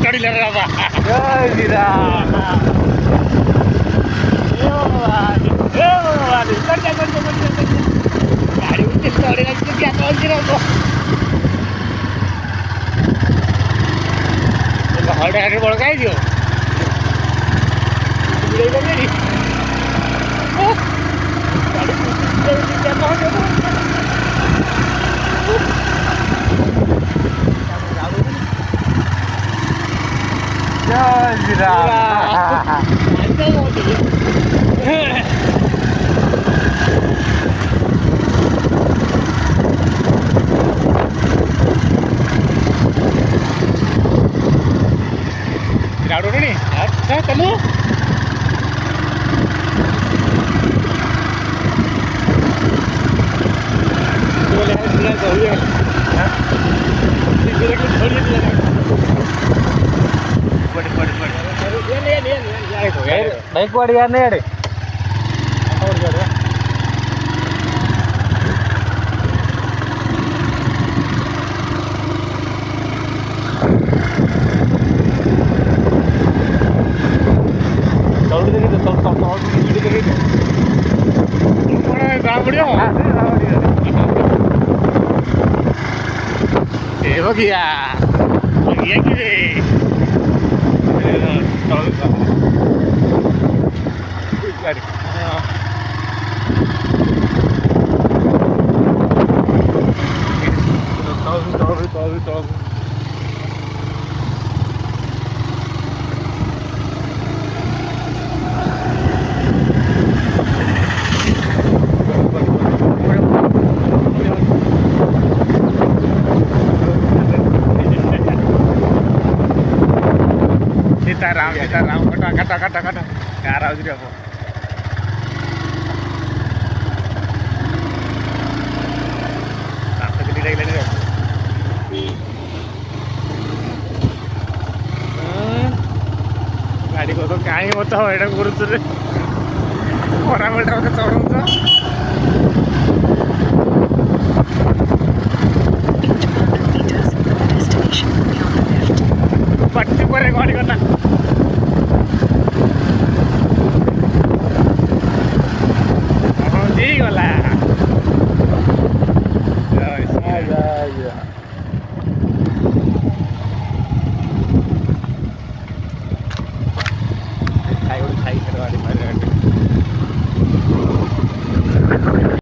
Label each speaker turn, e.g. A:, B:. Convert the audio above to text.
A: चढिला रे बाबा
B: जय श्रीराम
A: गाडी उचल चढेला किती आता राहतो हॉट हॅट बळ काय दियो
B: जय श्रीराम
A: गाडो रे अच्छा चलो
B: ಬೈಕ್ ವಾಡಿ ಯಾರನ್ನೇ ಹೇಳಿ
A: बघिया बघिया की रे सीताराम सीताराम कटा कटा कटा कटा कार आउजी रे आप तक ले ले गाडी को तो काय होत एडा गुरुच रे कोरा मिटर चढवतो